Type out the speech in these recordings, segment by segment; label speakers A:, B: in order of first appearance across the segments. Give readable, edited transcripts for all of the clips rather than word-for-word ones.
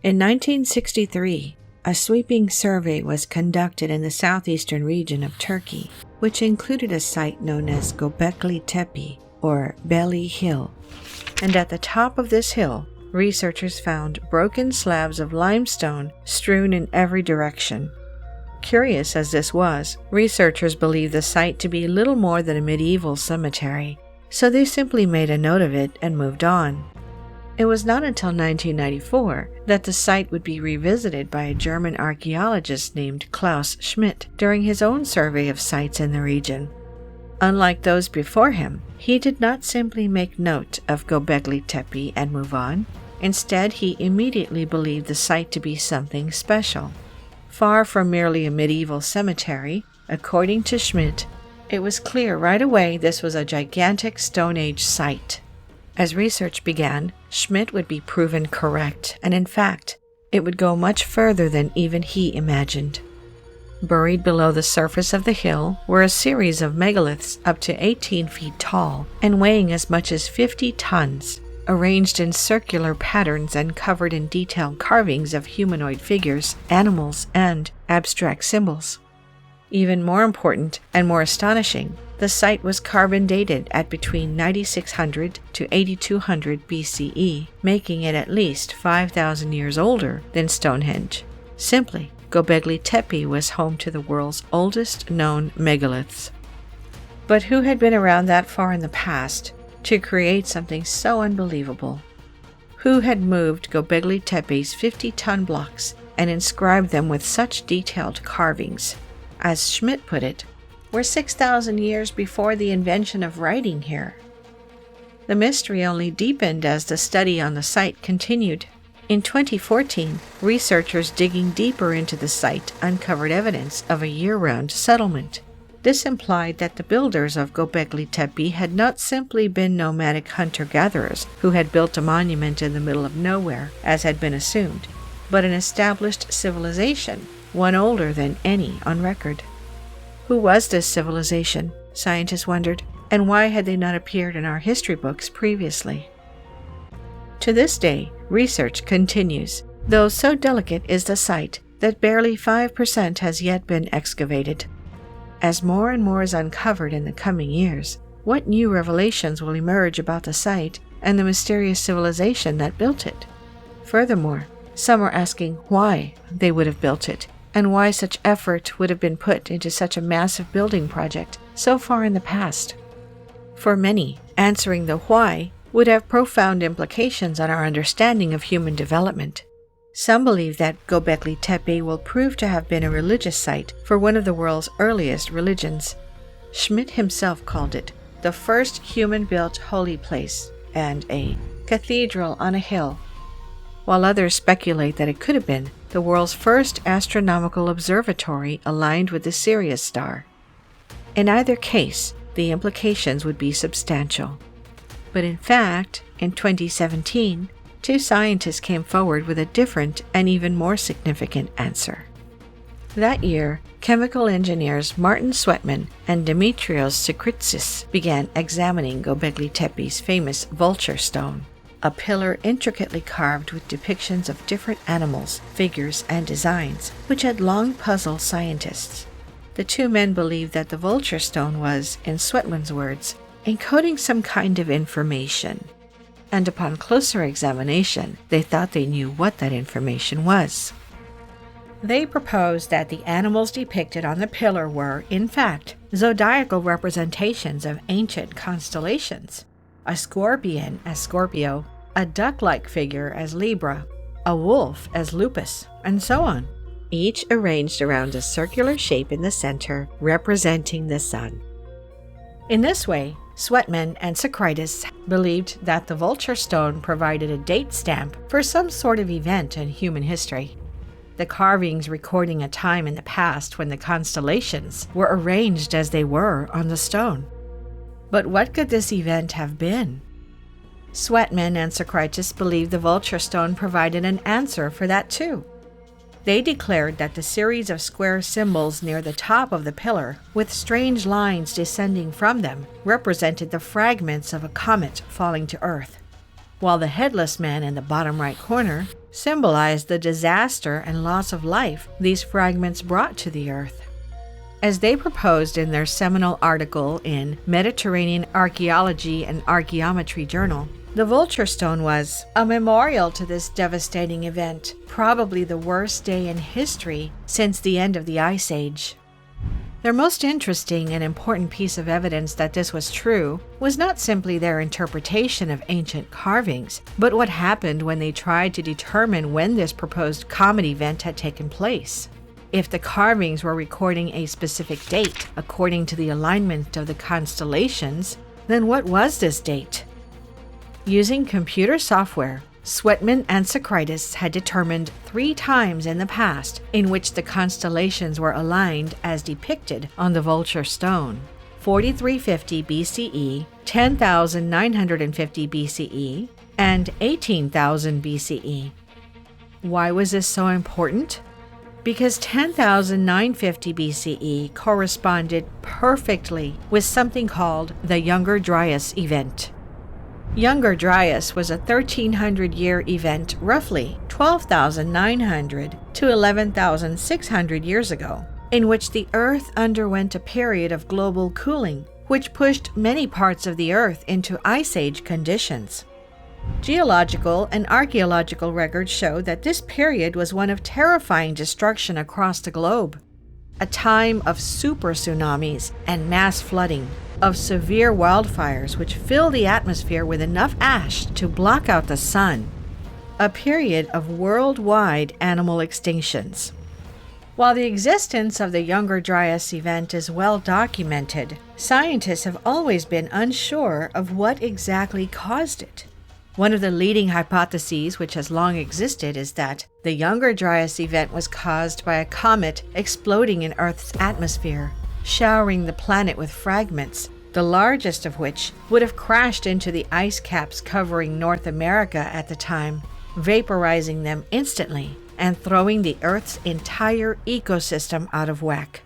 A: In 1963, a sweeping survey was conducted in the southeastern region of Turkey, which included a site known as Gobekli Tepe, or Belly Hill. And at the top of this hill, researchers found broken slabs of limestone strewn in every direction. Curious as this was, researchers believed the site to be little more than a medieval cemetery, so they simply made a note of it and moved on. It was not until 1994 that the site would be revisited by a German archaeologist named Klaus Schmidt during his own survey of sites in the region. Unlike those before him, he did not simply make note of Gobekli Tepe and move on. Instead, he immediately believed the site to be something special. Far from merely a medieval cemetery, according to Schmidt, it was clear right away this was a gigantic Stone Age site. As research began, Schmidt would be proven correct, and in fact, it would go much further than even he imagined. Buried below the surface of the hill were a series of megaliths up to 18 feet tall and weighing as much as 50 tons, arranged in circular patterns and covered in detailed carvings of humanoid figures, animals, and abstract symbols. Even more important and more astonishing, the site was carbon dated at between 9600 to 8200 BCE, making it at least 5,000 years older than Stonehenge. Simply, Gobekli Tepe was home to the world's oldest known megaliths. But who had been around that far in the past to create something so unbelievable? Who had moved Gobekli Tepe's 50-ton blocks and inscribed them with such detailed carvings? As Schmidt put it, we're 6,000 years before the invention of writing here. The mystery only deepened as the study on the site continued. In 2014, researchers digging deeper into the site uncovered evidence of a year-round settlement. This implied that the builders of Gobekli Tepe had not simply been nomadic hunter-gatherers who had built a monument in the middle of nowhere, as had been assumed, but an established civilization, one older than any on record. Who was this civilization, scientists wondered, and why had they not appeared in our history books previously? To this day, research continues, though so delicate is the site that barely 5% has yet been excavated. As more and more is uncovered in the coming years, what new revelations will emerge about the site and the mysterious civilization that built it? Furthermore, some are asking why they would have built it, and why such effort would have been put into such a massive building project so far in the past. For many, answering the why would have profound implications on our understanding of human development. Some believe that Gobekli Tepe will prove to have been a religious site for one of the world's earliest religions. Schmidt himself called it the first human-built holy place and a cathedral on a hill, while others speculate that it could have been the world's first astronomical observatory aligned with the Sirius star. In either case, the implications would be substantial. But in fact, in 2017, two scientists came forward with a different and even more significant answer. That year, chemical engineers Martin Sweatman and Dimitrios Tsikritsis began examining Gobekli Tepe's famous Vulture stone, a pillar intricately carved with depictions of different animals, figures, and designs, which had long puzzled scientists. The two men believed that the Vulture stone was, in Sweatman's words, encoding some kind of information, and upon closer examination, they thought they knew what that information was. They proposed that the animals depicted on the pillar were, in fact, zodiacal representations of ancient constellations. A scorpion as Scorpio, a duck-like figure as Libra, a wolf as Lupus, and so on, each arranged around a circular shape in the center representing the sun. In this way, Sweatman and Tsikritsis believed that the Vulture stone provided a date stamp for some sort of event in human history, the carvings recording a time in the past when the constellations were arranged as they were on the stone. But what could this event have been? Sweatman and Tsikritsis believed the Vulture stone provided an answer for that too. They declared that the series of square symbols near the top of the pillar, with strange lines descending from them, represented the fragments of a comet falling to Earth. while the headless man in the bottom right corner symbolized the disaster and loss of life these fragments brought to the earth. As they proposed in their seminal article in Mediterranean Archaeology and Archaeometry Journal, the Vulture stone was a memorial to this devastating event, probably the worst day in history since the end of the Ice Age. Their most interesting and important piece of evidence that this was true was not simply their interpretation of ancient carvings, but what happened when they tried to determine when this proposed comet event had taken place. If the carvings were recording a specific date according to the alignment of the constellations, then what was this date? Using computer software, Sweatman and Socrates had determined 3 times in the past in which the constellations were aligned as depicted on the Vulture stone: 4350 BCE, 10,950 BCE, and 18,000 BCE. Why was this so important? Because 10,950 BCE corresponded perfectly with something called the Younger Dryas event. Younger Dryas was a 1,300-year event roughly 12,900 to 11,600 years ago, in which the Earth underwent a period of global cooling, which pushed many parts of the Earth into Ice Age conditions. Geological and archaeological records show that this period was one of terrifying destruction across the globe, a time of super tsunamis and mass flooding, of severe wildfires which fill the atmosphere with enough ash to block out the sun, a period of worldwide animal extinctions. While the existence of the Younger Dryas event is well documented, scientists have always been unsure of what exactly caused it. One of the leading hypotheses which has long existed is that the Younger Dryas event was caused by a comet exploding in Earth's atmosphere, showering the planet with fragments, the largest of which would have crashed into the ice caps covering North America at the time, vaporizing them instantly and throwing the Earth's entire ecosystem out of whack.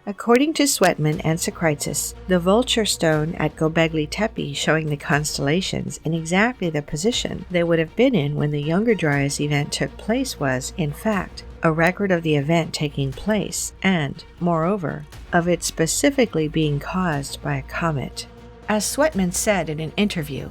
A: According to Sweatman and Socrates, the Vulture stone at Gobekli Tepe showing the constellations in exactly the position they would have been in when the Younger Dryas event took place was, in fact, a record of the event taking place and, moreover, of it specifically being caused by a comet. As Sweatman said in an interview,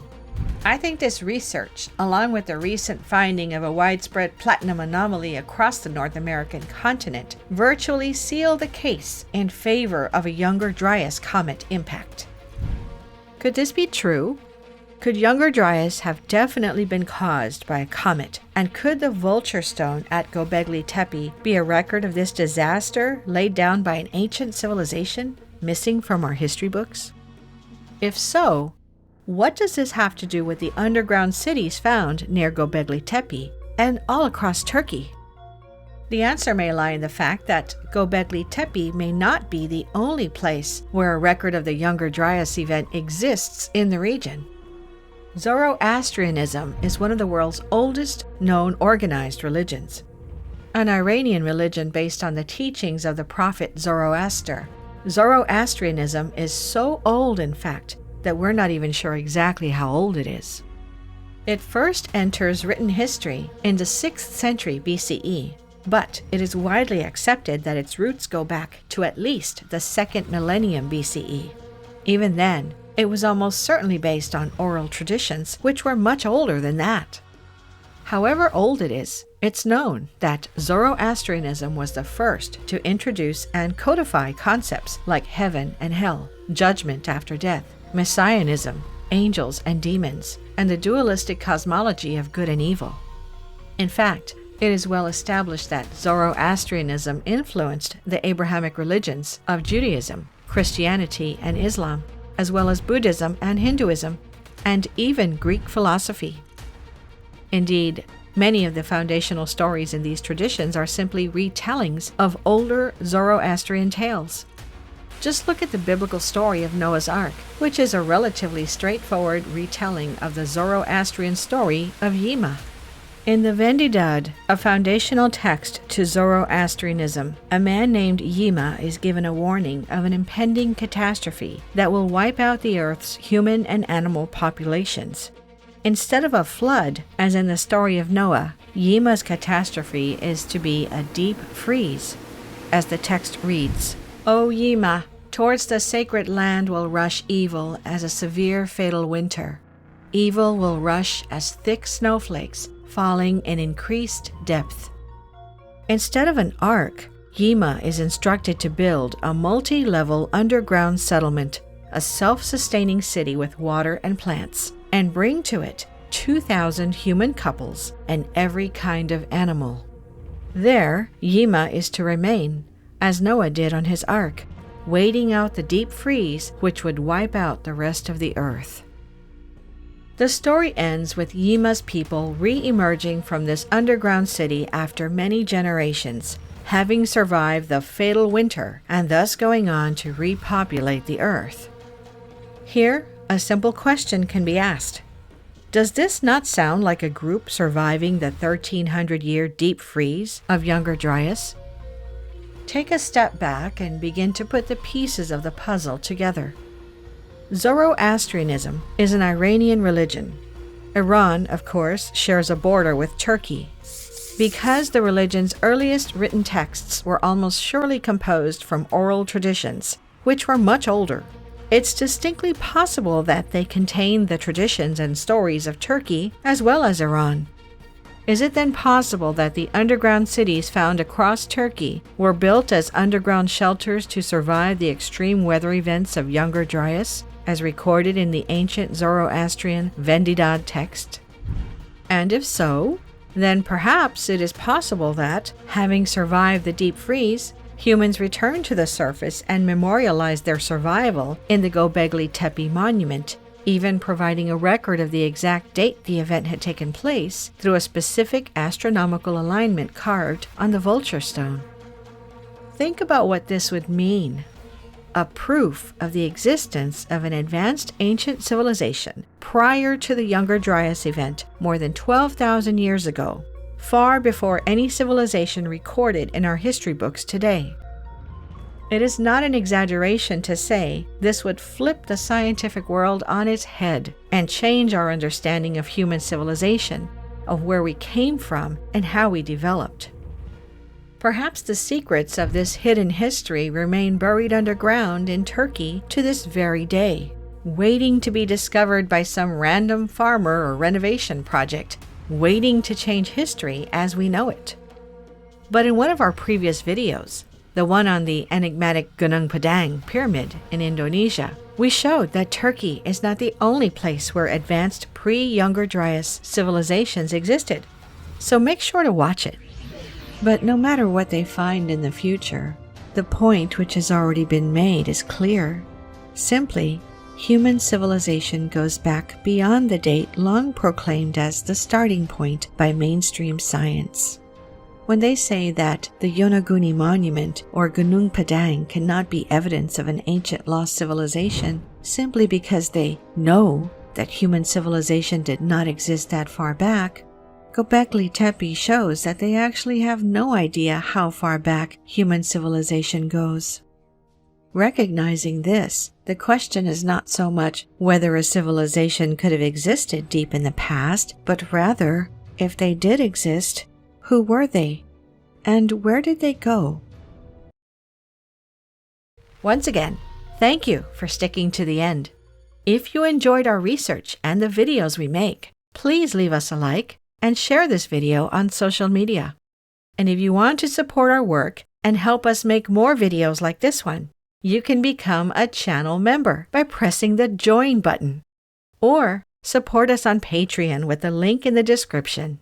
A: "I think this research, along with the recent finding of a widespread platinum anomaly across the North American continent, virtually seal the case in favor of a Younger Dryas comet impact." Could this be true? Could Younger Dryas have definitely been caused by a comet? And could the Vulture stone at Gobekli Tepe be a record of this disaster laid down by an ancient civilization missing from our history books? If so, what does this have to do with the underground cities found near Gobekli Tepe and all across Turkey? The answer may lie in the fact that Gobekli Tepe may not be the only place where a record of the Younger Dryas event exists in the region. Zoroastrianism is one of the world's oldest known organized religions, an Iranian religion based on the teachings of the prophet Zoroaster. Zoroastrianism is so old, in fact, that we're not even sure exactly how old it is. It first enters written history in the 6th century BCE, but it is widely accepted that its roots go back to at least the 2nd millennium BCE. Even then, it was almost certainly based on oral traditions, which were much older than that. However old it is, it's known that Zoroastrianism was the first to introduce and codify concepts like heaven and hell, judgment after death, messianism, angels and demons, and the dualistic cosmology of good and evil. In fact, it is well established that Zoroastrianism influenced the Abrahamic religions of Judaism, Christianity, and Islam, as well as Buddhism and Hinduism, and even Greek philosophy. Indeed, many of the foundational stories in these traditions are simply retellings of older Zoroastrian tales. Just look at the biblical story of Noah's Ark, which is a relatively straightforward retelling of the Zoroastrian story of Yima. In the Vendidad, a foundational text to Zoroastrianism, a man named Yima is given a warning of an impending catastrophe that will wipe out the Earth's human and animal populations. Instead of a flood, as in the story of Noah, Yima's catastrophe is to be a deep freeze. As the text reads, "O Yima, towards the sacred land will rush evil as a severe fatal winter. Evil will rush as thick snowflakes, falling in increased depth." Instead of an ark, Yima is instructed to build a multi-level underground settlement, a self-sustaining city with water and plants, and bring to it 2,000 human couples and every kind of animal. There, Yima is to remain, as Noah did on his ark, waiting out the deep freeze which would wipe out the rest of the earth. The story ends with Yima's people re-emerging from this underground city after many generations, having survived the fatal winter and thus going on to repopulate the earth. Here, a simple question can be asked. Does this not sound like a group surviving the 1,300-year deep freeze of Younger Dryas? Take a step back and begin to put the pieces of the puzzle together. Zoroastrianism is an Iranian religion. Iran, of course, shares a border with Turkey. Because the religion's earliest written texts were almost surely composed from oral traditions, which were much older, it's distinctly possible that they contain the traditions and stories of Turkey as well as Iran. Is it then possible that the underground cities found across Turkey were built as underground shelters to survive the extreme weather events of Younger Dryas, as recorded in the ancient Zoroastrian Vendidad text? And if so, then perhaps it is possible that, having survived the deep freeze, humans returned to the surface and memorialized their survival in the Gobekli Tepe monument, even providing a record of the exact date the event had taken place through a specific astronomical alignment carved on the Vulture stone. Think about what this would mean. A proof of the existence of an advanced ancient civilization prior to the Younger Dryas event more than 12,000 years ago, far before any civilization recorded in our history books today. It is not an exaggeration to say this would flip the scientific world on its head and change our understanding of human civilization, of where we came from and how we developed. Perhaps the secrets of this hidden history remain buried underground in Turkey to this very day, waiting to be discovered by some random farmer or renovation project, waiting to change history as we know it. But in one of our previous videos, the one on the enigmatic Gunung Padang pyramid in Indonesia, we showed that Turkey is not the only place where advanced pre-Younger Dryas civilizations existed, so make sure to watch it. But no matter what they find in the future, the point which has already been made is clear. Simply, human civilization goes back beyond the date long proclaimed as the starting point by mainstream science. When they say that the Yonaguni Monument or Gunung Padang cannot be evidence of an ancient lost civilization simply because they know that human civilization did not exist that far back, Göbekli Tepe shows that they actually have no idea how far back human civilization goes. Recognizing this, the question is not so much whether a civilization could have existed deep in the past, but rather, if they did exist, who were they? And where did they go? Once again, thank you for sticking to the end. If you enjoyed our research and the videos we make, please leave us a like and share this video on social media. And if you want to support our work and help us make more videos like this one, you can become a channel member by pressing the Join button. Or support us on Patreon with the link in the description.